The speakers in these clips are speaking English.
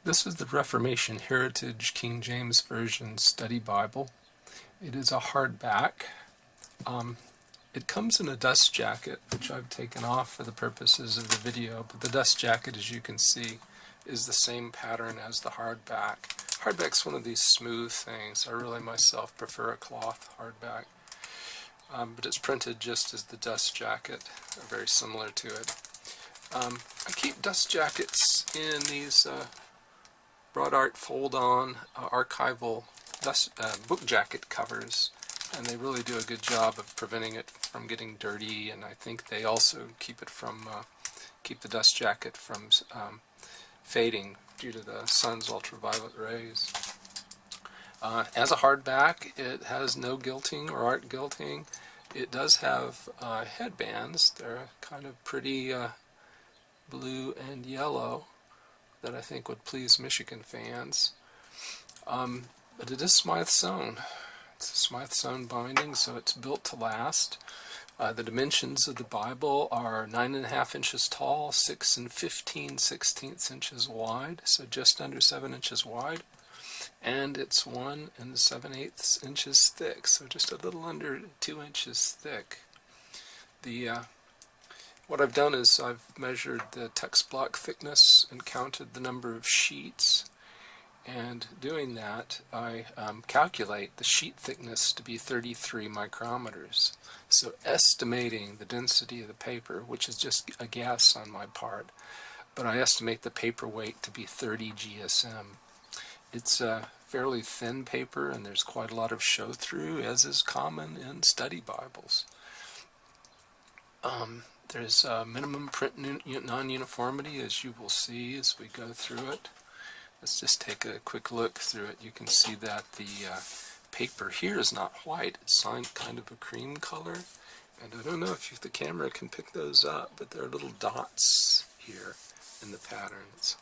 This is the Reformation Heritage King James Version Study Bible. It is a hardback. It comes in a dust jacket, which I've taken off for the purposes of the video, but the dust jacket, as you can see, is the same pattern as the hardback. Hardback's one of these smooth things. I really myself prefer a cloth hardback, but it's printed just as the dust jacket, very similar to it. I keep dust jackets in these broad art fold-on archival book jacket covers, and they really do a good job of preventing it from getting dirty, and I think they also keep it from keep the dust jacket from fading due to the sun's ultraviolet rays. As a hardback, it has no gilting or art gilting. It does have headbands. They're kind of pretty blue and yellow that I think would please Michigan fans. But it is Smythe sewn. It's a Smythe sewn binding, so it's built to last. The dimensions of the Bible are 9.5 inches tall, 6 15/16 inches wide, so just under 7 inches wide. And it's 1 7/8 inches thick, so just a little under 2 inches thick. What I've done is I've measured the text block thickness and counted the number of sheets, and doing that I calculate the sheet thickness to be 33 micrometers. So estimating the density of the paper, which is just a guess on my part, but I estimate the paper weight to be 30 GSM. It's a fairly thin paper, and there's quite a lot of show-through, as is common in study Bibles. There's a minimum print non-uniformity, as you will see as we go through it. Let's just take a quick look through it. You can see that the paper here is not white. It's kind of a cream color. And I don't know if the camera can pick those up, but there are little dots here in the pattern. It's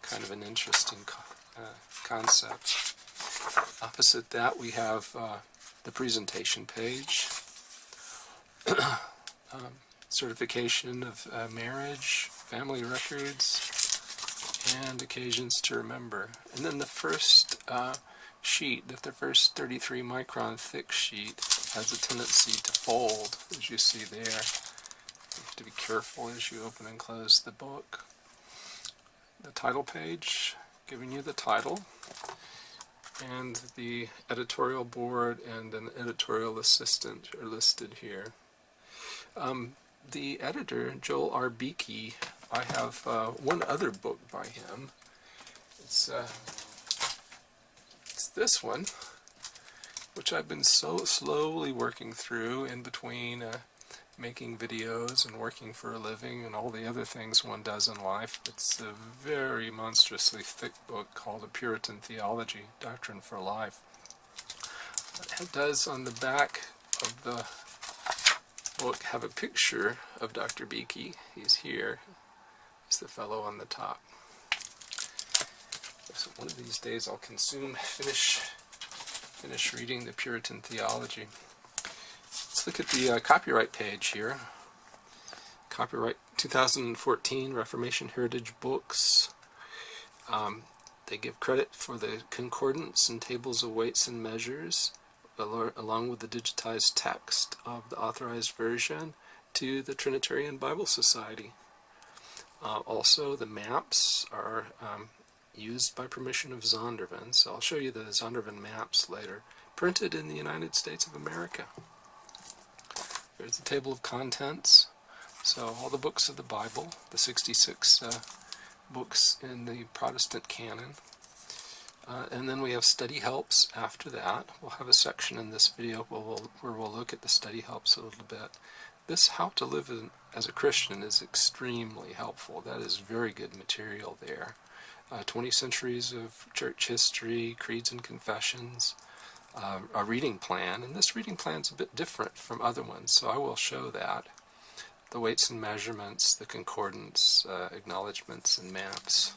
kind of an interesting concept. Opposite that, we have the presentation page. Certification of marriage, family records, and occasions to remember. And then the first sheet, the first 33 micron thick sheet, has a tendency to fold, as you see there. You have to be careful as you open and close the book. The title page, giving you the title, and the editorial board and an editorial assistant are listed here. The editor, Joel R. Beakey, I have one other book by him. It's this one, which I've been so slowly working through in between making videos and working for a living and all the other things one does in life. It's a very monstrously thick book called A Puritan Theology, Doctrine for Life. It does, on the back of the book, have a picture of Dr. Beakey. He's here. He's the fellow on the top. So one of these days I'll finish reading the Puritan Theology. Let's look at the copyright page here. Copyright 2014 Reformation Heritage Books. They give credit for the concordance and tables of weights and measures, along with the digitized text of the authorized version, to the Trinitarian Bible Society. Also, the maps are used by permission of Zondervan, so I'll show you the Zondervan maps later, printed in the United States of America. There's the table of contents, so all the books of the Bible, the 66 books in the Protestant canon. And then we have study helps after that. We'll have a section in this video where we'll look at the study helps a little bit. This How to Live as a Christian is extremely helpful. That is very good material there. 20 centuries of church history, creeds and confessions, a reading plan. And this reading plan is a bit different from other ones, so I will show that. The weights and measurements, the concordance, acknowledgments, and maps.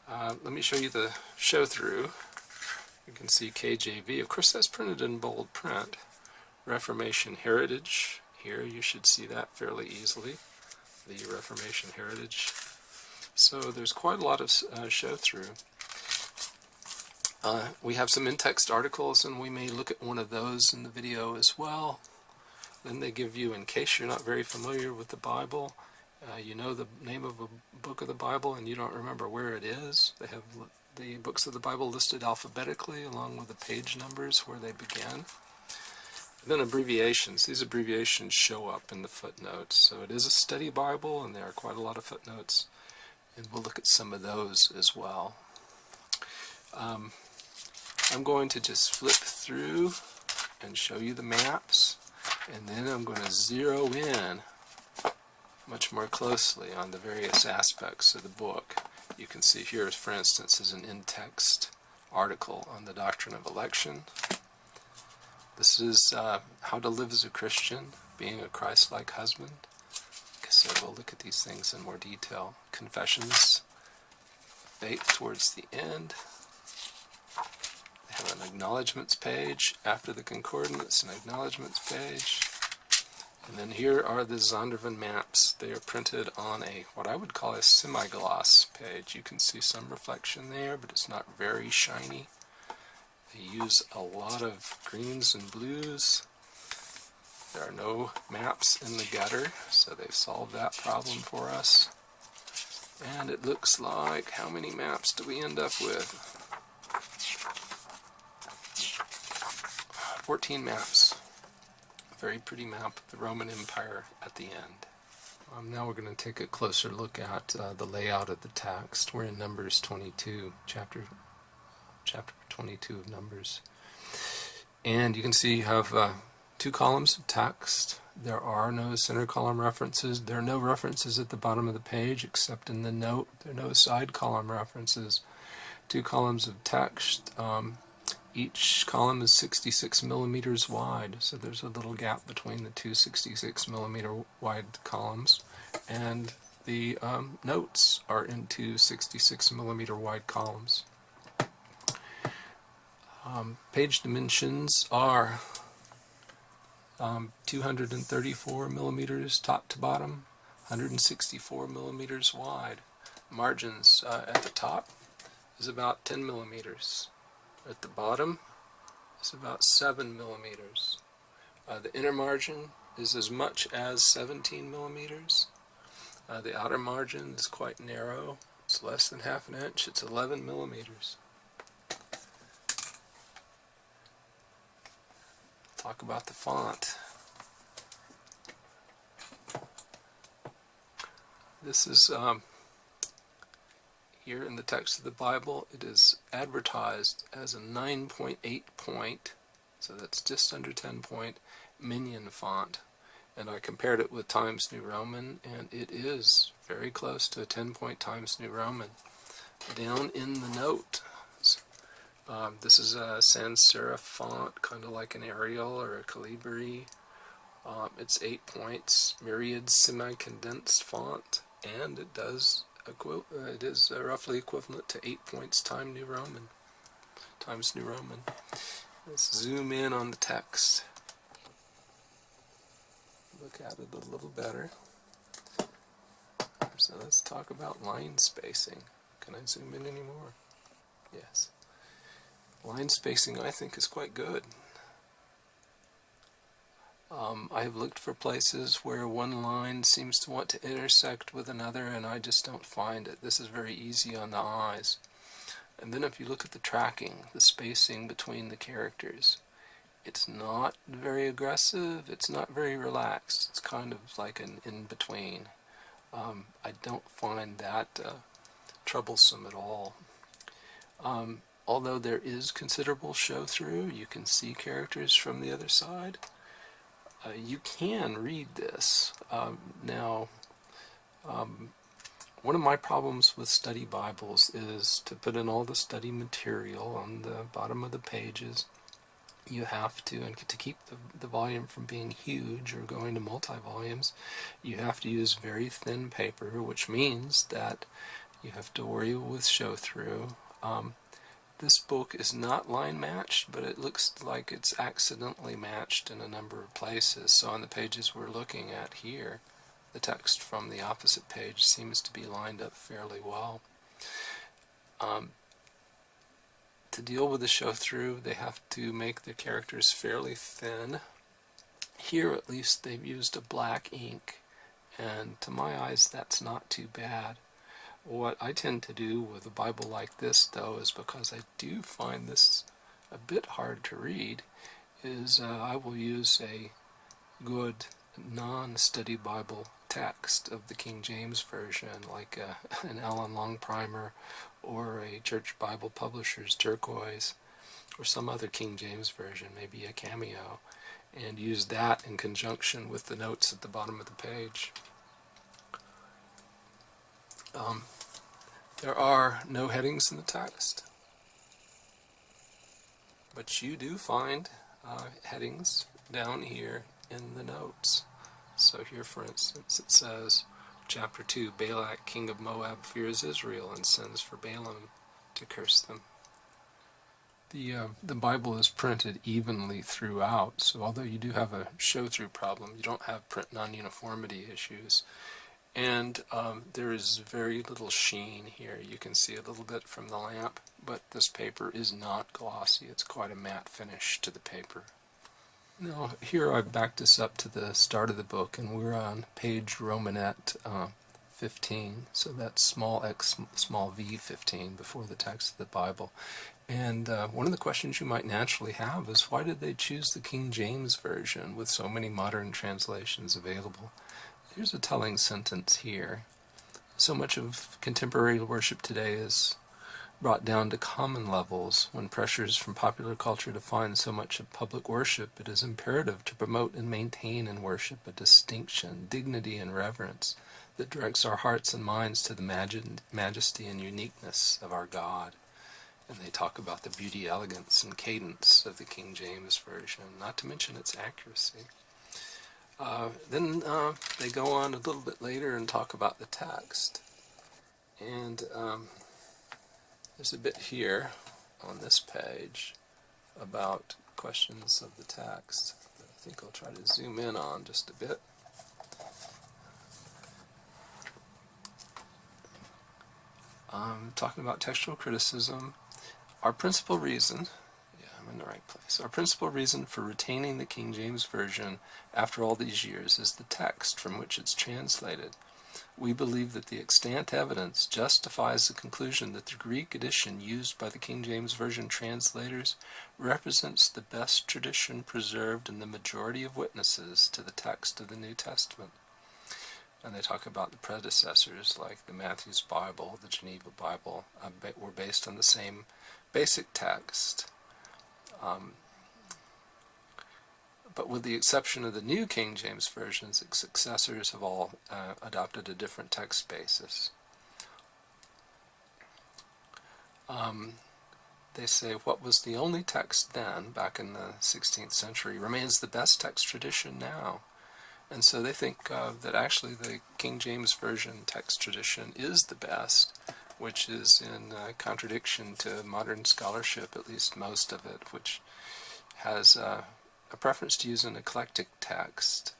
Let me show you the show-through. You can see KJV. Of course, that's printed in bold print. Reformation Heritage. Here, you should see that fairly easily. The Reformation Heritage. So there's quite a lot of show through. We have some in-text articles, and we may look at one of those in the video as well. Then they give you, in case you're not very familiar with the Bible, you know the name of a book of the Bible and you don't remember where it is. They have the books of the Bible listed alphabetically along with the page numbers where they began. And then abbreviations. These abbreviations show up in the footnotes. So it is a study Bible, and there are quite a lot of footnotes. And we'll look at some of those as well. I'm going to just flip through and show you the maps, and then I'm going to zero in much more closely on the various aspects of the book. You can see here, for instance, is an in-text article on the doctrine of election. This is how to live as a Christian, being a Christ-like husband. Like I said, we'll look at these things in more detail. Confessions, faith towards the end. They have an acknowledgments page after the concordance, an acknowledgments page. And then here are the Zondervan maps. They are printed on a, what I would call a semi-gloss page. You can see some reflection there, but it's not very shiny. They use a lot of greens and blues. There are no maps in the gutter, so they've solved that problem for us. And it looks like, how many maps do we end up with? 14 maps. Very pretty map of the Roman Empire at the end. Now we're going to take a closer look at the layout of the text. We're in Numbers 22, chapter 22 of Numbers. And you can see you have 2 columns of text. There are no center column references. There are no references at the bottom of the page except in the note. There are no side column references. 2 columns of text. Each column is 66 millimeters wide, so there's a little gap between the 2 66 millimeter wide columns, and the notes are in 2 66 millimeter wide columns. Page dimensions are 234 millimeters top to bottom, 164 millimeters wide. Margins at the top is about 10 millimeters. At the bottom is about 7 millimeters. The inner margin is as much as 17 millimeters. The outer margin is quite narrow. It's less than half an inch. It's 11 millimeters. Talk about the font. This is here in the text of the Bible. It is advertised as a 9.8 point, so that's just under 10 point, minion font. And I compared it with Times New Roman, and it is very close to a 10 point Times New Roman. Down in the note, this is a sans serif font, kind of like an Arial or a Calibri. It's 8 points, myriad semi-condensed font, and it is roughly equivalent to 8 points Times New Roman. Let's zoom in on the text. Look at it a little better. So let's talk about line spacing. Can I zoom in anymore? Yes. Line spacing, I think, is quite good. I have looked for places where one line seems to want to intersect with another, and I just don't find it. This is very easy on the eyes. And then if you look at the tracking, the spacing between the characters, it's not very aggressive, it's not very relaxed. It's kind of like an in-between. I don't find that troublesome at all. Although there is considerable show-through, you can see characters from the other side. You can read this. One of my problems with study Bibles is to put in all the study material on the bottom of the pages. You have to, and to keep the volume from being huge or going to multi-volumes, you have to use very thin paper, which means that you have to worry with show-through. This book is not line matched, but it looks like it's accidentally matched in a number of places. So on the pages we're looking at here, the text from the opposite page seems to be lined up fairly well. To deal with the show-through, they have to make the characters fairly thin. Here, at least, they've used a black ink, and to my eyes, that's not too bad. What I tend to do with a Bible like this, though, is because I do find this a bit hard to read, is I will use a good non-study Bible text of the King James Version, like an Alan Long primer or a Church Bible Publishers turquoise or some other King James Version, maybe a Cameo, and use that in conjunction with the notes at the bottom of the page. There are no headings in the text, but you do find headings down here in the notes. So here, for instance, it says, chapter 2, Balak, king of Moab, fears Israel and sends for Balaam to curse them. The Bible is printed evenly throughout, so although you do have a show-through problem, you don't have print non-uniformity issues. And there is very little sheen here. You can see a little bit from the lamp, but this paper is not glossy. It's quite a matte finish to the paper. Now, here I've backed us up to the start of the book, and we're on page Romanette 15, so that's small x, small v 15 before the text of the Bible. And one of the questions you might naturally have is, why did they choose the King James Version with so many modern translations available? Here's a telling sentence here. So much of contemporary worship today is brought down to common levels. When pressures from popular culture define so much of public worship, it is imperative to promote and maintain in worship a distinction, dignity, and reverence that directs our hearts and minds to the majesty and uniqueness of our God. And they talk about the beauty, elegance, and cadence of the King James Version, not to mention its accuracy. Then they go on a little bit later and talk about the text. And there's a bit here on this page about questions of the text that I think I'll try to zoom in on just a bit. Talking about textual criticism, our principal reason, I'm in the right place, our principal reason for retaining the King James Version after all these years is the text from which it's translated. We believe that the extant evidence justifies the conclusion that the Greek edition used by the King James Version translators represents the best tradition preserved in the majority of witnesses to the text of the New Testament. And they talk about the predecessors, like the Matthew's Bible, the Geneva Bible, were based on the same basic text. But with the exception of the New King James Versions, its successors have all adopted a different text basis. They say what was the only text then, back in the 16th century, remains the best text tradition now. And so they think that actually the King James Version text tradition is the best, which is in contradiction to modern scholarship, at least most of it, which has a preference to use an eclectic text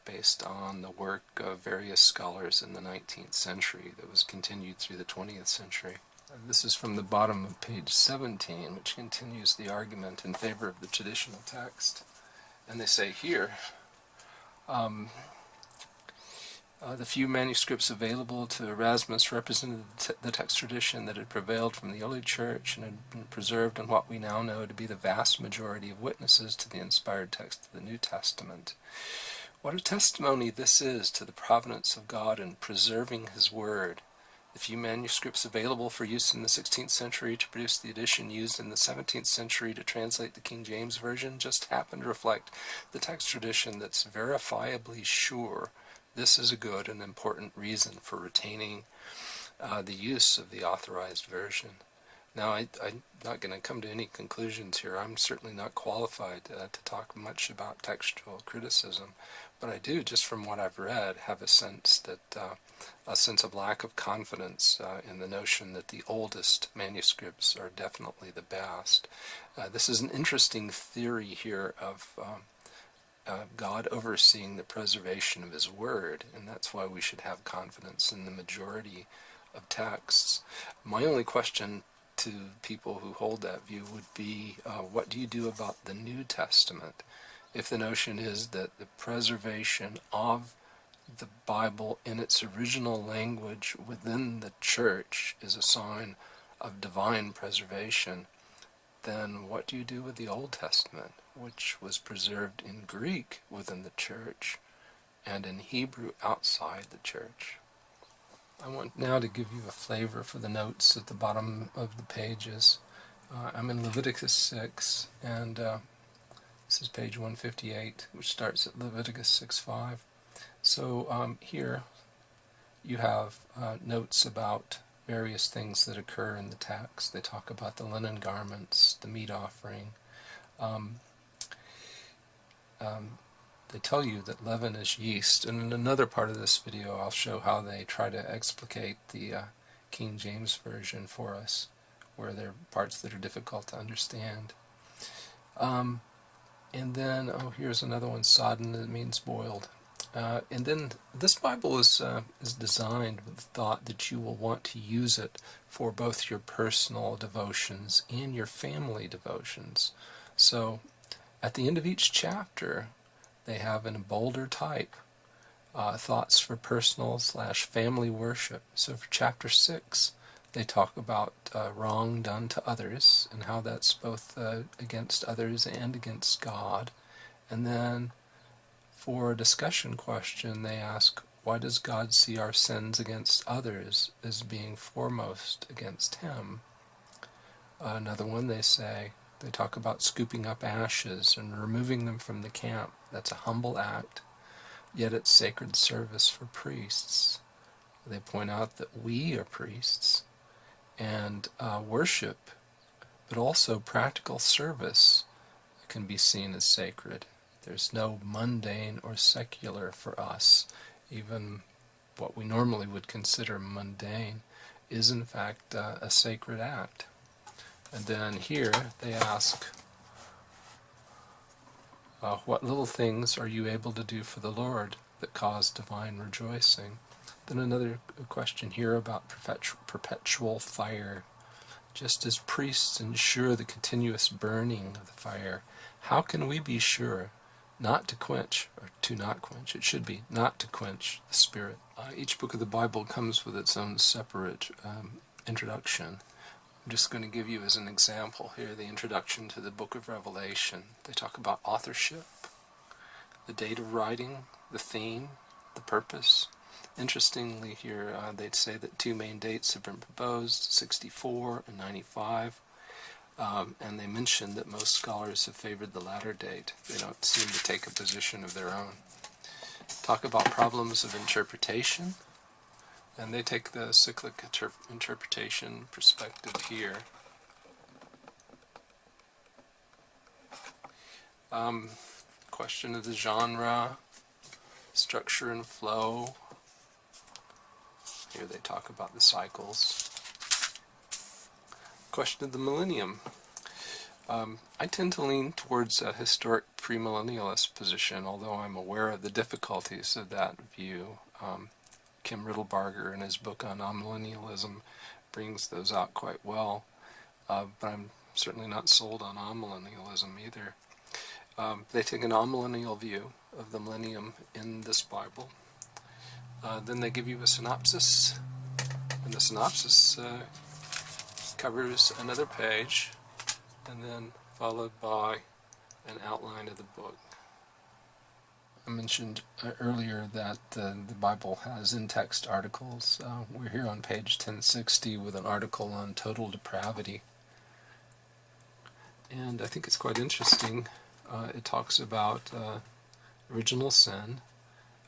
based on the work of various scholars in the 19th century that was continued through the 20th century. And this is from the bottom of page 17, which continues the argument in favor of the traditional text. And they say here, the few manuscripts available to Erasmus represented the text tradition that had prevailed from the early church and had been preserved in what we now know to be the vast majority of witnesses to the inspired text of the New Testament. What a testimony this is to the providence of God in preserving His Word. The few manuscripts available for use in the 16th century to produce the edition used in the 17th century to translate the King James Version just happen to reflect the text tradition that's verifiably sure. This is a good and important reason for retaining the use of the authorized version. Now, I'm not going to come to any conclusions here. I'm certainly not qualified to talk much about textual criticism, but I do, just from what I've read, have a sense of lack of confidence in the notion that the oldest manuscripts are definitely the best. This is an interesting theory here of God overseeing the preservation of His Word, and that's why we should have confidence in the majority of texts. My only question to people who hold that view would be, what do you do about the New Testament? If the notion is that the preservation of the Bible in its original language within the church is a sign of divine preservation, then what do you do with the Old Testament, which was preserved in Greek within the church and in Hebrew outside the church? I want now to give you a flavor for the notes at the bottom of the pages. I'm in Leviticus 6, and this is page 158, which starts at Leviticus 6:5. So here you have notes about various things that occur in the text. They talk about the linen garments, the meat offering. They tell you that leaven is yeast, and in another part of this video I'll show how they try to explicate the King James Version for us, where there are parts that are difficult to understand. And then, here's another one, sodden, that means boiled. And then this Bible is designed with the thought that you will want to use it for both your personal devotions and your family devotions. So at the end of each chapter, they have in a bolder type thoughts for personal/family worship. So for chapter 6, they talk about wrong done to others and how that's both against others and against God. And then for a discussion question, they ask, why does God see our sins against others as being foremost against Him? Another one, they talk about scooping up ashes and removing them from the camp. That's a humble act, yet it's sacred service for priests. They point out that we are priests, and worship, but also practical service, can be seen as sacred. There's no mundane or secular for us. Even what we normally would consider mundane is in fact a sacred act. And then here they ask, what little things are you able to do for the Lord that cause divine rejoicing? Then another question here about perpetual fire. Just as priests ensure the continuous burning of the fire, how can we be sure not to quench, or to not quench, it should be, not to quench the Spirit? Each book of the Bible comes with its own separate introduction. I'm just going to give you as an example here the introduction to the book of Revelation. They talk about authorship, the date of writing, the theme, the purpose. Interestingly here, they'd say that two main dates have been proposed, 64 and 95. And they mention that most scholars have favored the latter date. They don't seem to take a position of their own. Talk about problems of interpretation, and they take the cyclic interpretation perspective here. Question of the genre, structure and flow. Here they talk about the cycles. Question of the millennium. I tend to lean towards a historic premillennialist position, although I'm aware of the difficulties of that view. Kim Riddlebarger, in his book on amillennialism, brings those out quite well, but I'm certainly not sold on amillennialism either. They take an amillennial view of the millennium in this Bible. Then they give you a synopsis, and the synopsis covers another page, and then followed by an outline of the book. I mentioned earlier that the Bible has in-text articles. We're here on page 1060 with an article on total depravity. And I think it's quite interesting. It talks about original sin.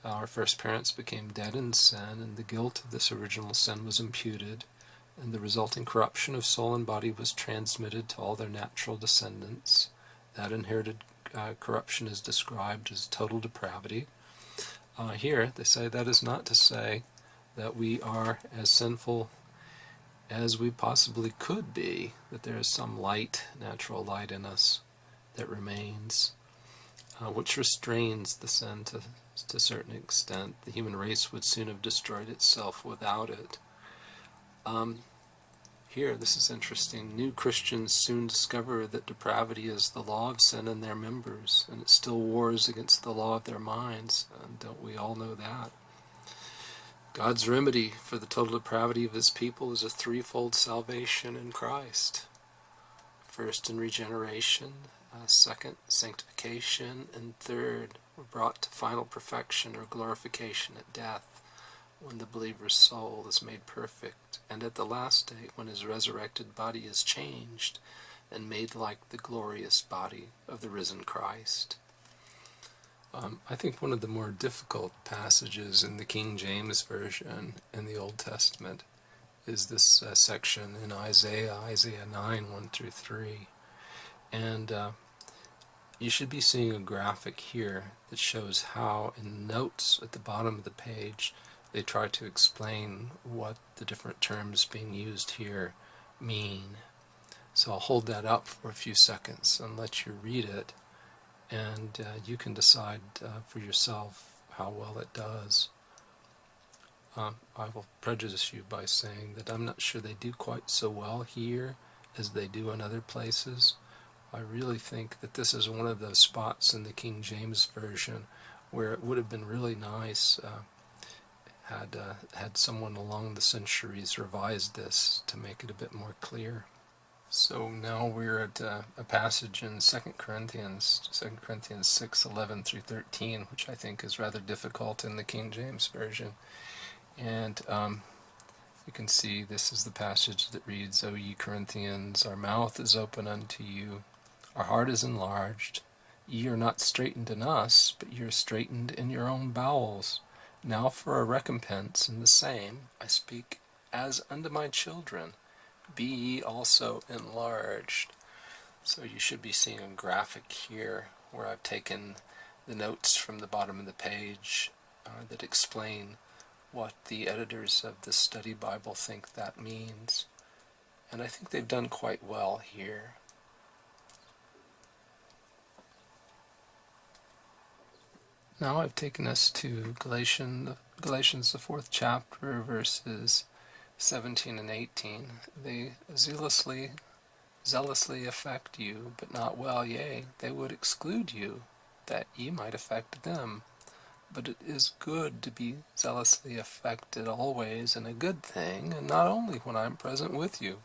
Our first parents became dead in sin, and the guilt of this original sin was imputed, and the resulting corruption of soul and body was transmitted to all their natural descendants. That inherited corruption is described as total depravity. Here, they say that is not to say that we are as sinful as we possibly could be, that there is some light, natural light in us that remains. which restrains the sin to a certain extent. The human race would soon have destroyed itself without it. Here, this is interesting. New Christians soon discover that depravity is the law of sin in their members, and it still wars against the law of their minds. And don't we all know that? God's remedy for the total depravity of his people is a threefold salvation in Christ. First, in regeneration. Second, sanctification. And third, we're brought to final perfection or glorification at death, when the believer's soul is made perfect, and at the last day, when his resurrected body is changed and made like the glorious body of the risen Christ. I think one of the more difficult passages in the King James Version in the Old Testament is this section in Isaiah 9, 1 through 3. And you should be seeing a graphic here that shows how, in notes at the bottom of the page, they try to explain what the different terms being used here mean. So I'll hold that up for a few seconds and let you read it, and you can decide for yourself how well it does. I will prejudice you by saying that I'm not sure they do quite so well here as they do in other places. I really think that this is one of those spots in the King James Version where it would have been really nice had someone along the centuries revised this to make it a bit more clear. So now we're at a passage in 2 Corinthians 6, 11 through 13, which I think is rather difficult in the King James Version. And you can see this is the passage that reads, O ye Corinthians, our mouth is open unto you, our heart is enlarged. Ye are not straitened in us, but ye are straitened in your own bowels. Now for a recompense in the same, I speak as unto my children, be ye also enlarged. So you should be seeing a graphic here where I've taken the notes from the bottom of the page that explain what the editors of the study Bible think that means. And I think they've done quite well here. Now I've taken us to Galatians, the 4th chapter, verses 17 and 18. They zealously affect you, but not well, yea, they would exclude you, that ye might affect them. But it is good to be zealously affected always in a good thing, and not only when I am present with you.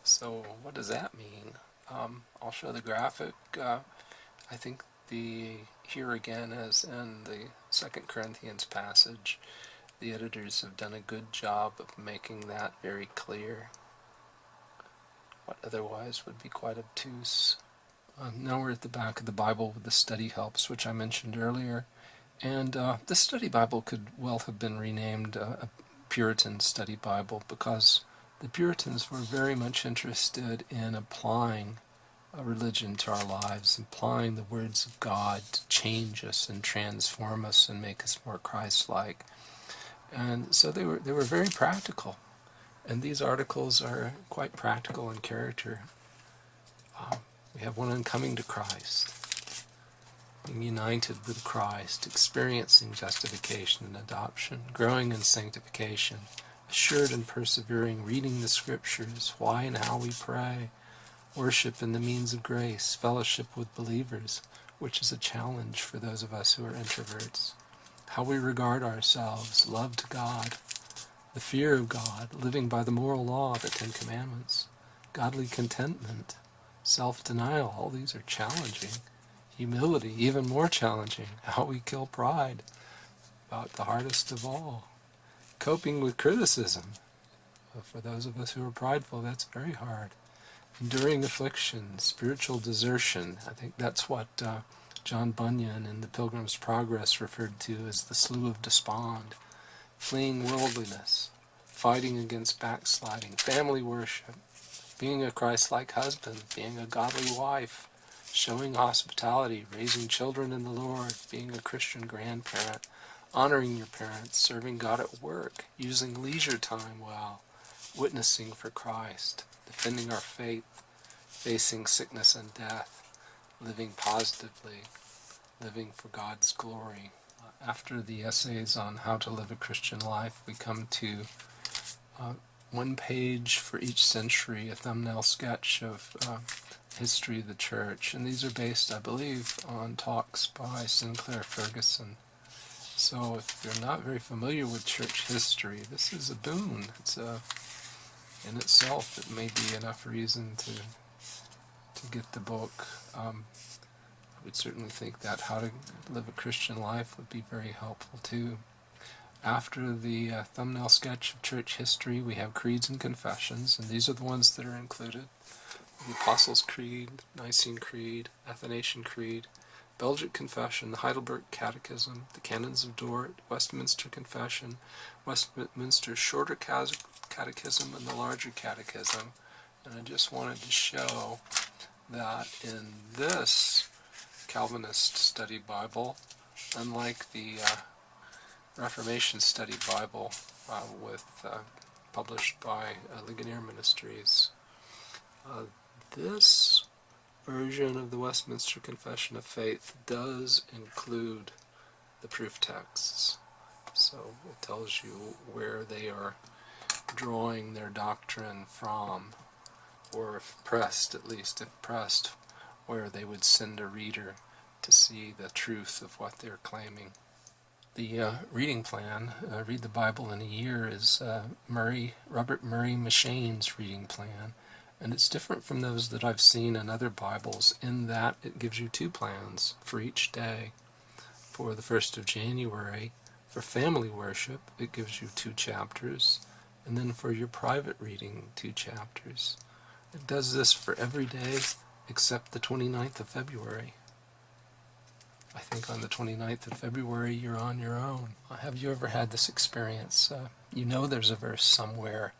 So what does that mean? I'll show the graphic. I think here again, as in the 2 Corinthians passage, the editors have done a good job of making that very clear, what otherwise would be quite obtuse. Now we're at the back of the Bible with the study helps, which I mentioned earlier, and the study Bible could well have been renamed a Puritan study Bible, because the Puritans were very much interested in applying a religion to our lives, applying the words of God to change us and transform us and make us more Christ-like. And so they were very practical. And these articles are quite practical in character. We have one on coming to Christ, being united with Christ, experiencing justification and adoption, growing in sanctification, assured and persevering, reading the Scriptures, why and how we pray, worship in the means of grace, fellowship with believers, which is a challenge for those of us who are introverts, how we regard ourselves, love to God, the fear of God, living by the moral law, the 10 Commandments, godly contentment, self-denial, all these are challenging. Humility, even more challenging. How we kill pride, about the hardest of all. Coping with criticism, for those of us who are prideful, that's very hard. Enduring affliction, spiritual desertion, I think that's what John Bunyan in The Pilgrim's Progress referred to as the slough of despond. Fleeing worldliness, fighting against backsliding, family worship, being a Christ-like husband, being a godly wife, showing hospitality, raising children in the Lord, being a Christian grandparent, honoring your parents, serving God at work, using leisure time well, witnessing for Christ, defending our faith, facing sickness and death, living positively, Living for God's Glory. After the essays on how to live a Christian life, we come to one page for each century, a thumbnail sketch of history of the church. And these are based, I believe, on talks by Sinclair Ferguson. So if you're not very familiar with church history, this is a boon. It's in itself, it may be enough reason to get the book. I would certainly think that how to live a Christian life would be very helpful too. After the thumbnail sketch of church history, we have creeds and confessions, and these are the ones that are included. The Apostles' Creed, Nicene Creed, Athanasian Creed, Belgic Confession, the Heidelberg Catechism, the Canons of Dort, Westminster Confession, Westminster Shorter Catechism, and the Larger Catechism. And I just wanted to show that in this Calvinist study Bible, unlike the Reformation study Bible published by Ligonier Ministries, this version of the Westminster Confession of Faith does include the proof texts. So it tells you where they are drawing their doctrine from, or if pressed, where they would send a reader to see the truth of what they're claiming. The reading plan, Read the Bible in a Year, is Robert Murray M'Cheyne's reading plan. And it's different from those that I've seen in other Bibles in that it gives you 2 plans for each day. For the 1st of January, for family worship, it gives you 2 chapters. And then for your private reading, 2 chapters. It does this for every day except the 29th of February. I think on the 29th of February you're on your own. Have you ever had this experience? You know there's a verse somewhere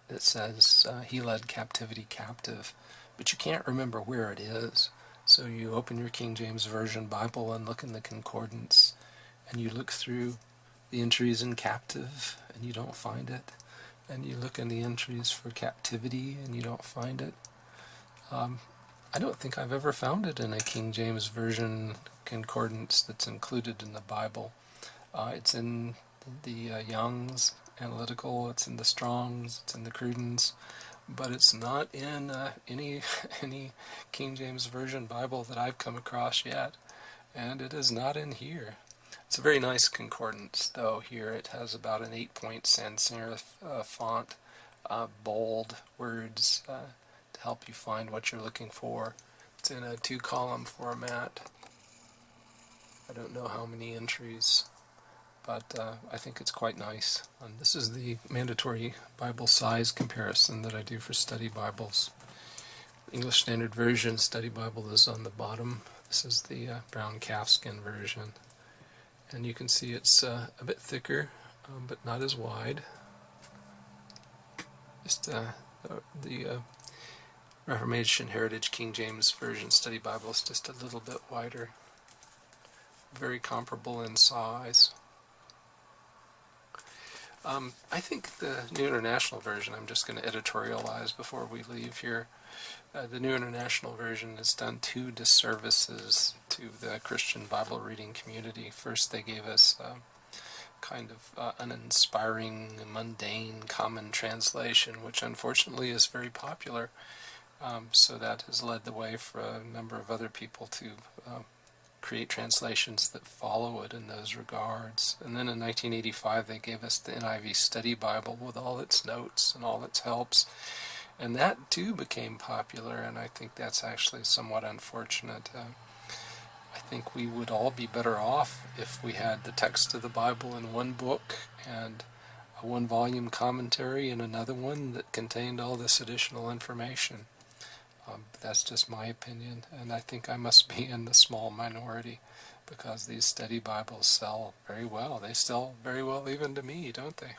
that says, he led captivity captive, but you can't remember where it is. So you open your King James Version Bible and look in the concordance, and you look through the entries in captive, and you don't find it. And you look in the entries for captivity, and you don't find it. I don't think I've ever found it in a King James Version concordance that's included in the Bible. It's in the Young's Analytical, it's in the Strong's, it's in the Cruden's, but it's not in any King James Version Bible that I've come across yet, and it is not in here. It's a very nice concordance, though. Here it has about an 8-point sans serif font, bold words to help you find what you're looking for. It's in a 2-column format. I don't know how many entries, but I think it's quite nice. And this is the mandatory Bible size comparison that I do for study Bibles. English Standard Version study Bible is on the bottom. This is the brown calfskin version. And you can see it's a bit thicker, but not as wide. Just the Reformation Heritage King James Version study Bible is just a little bit wider. Very comparable in size. I think the New International Version, I'm just going to editorialize before we leave here. The New International Version has done 2 disservices to the Christian Bible reading community. First, they gave us kind of uninspiring, mundane, common translation, which unfortunately is very popular. So that has led the way for a number of other people to create translations that follow it in those regards. And then in 1985 they gave us the NIV Study Bible with all its notes and all its helps. And that too became popular, and I think that's actually somewhat unfortunate. I think we would all be better off if we had the text of the Bible in one book and a 1-volume commentary in another one that contained all this additional information. That's just my opinion, and I think I must be in the small minority because these study Bibles sell very well. They sell very well even to me, don't they?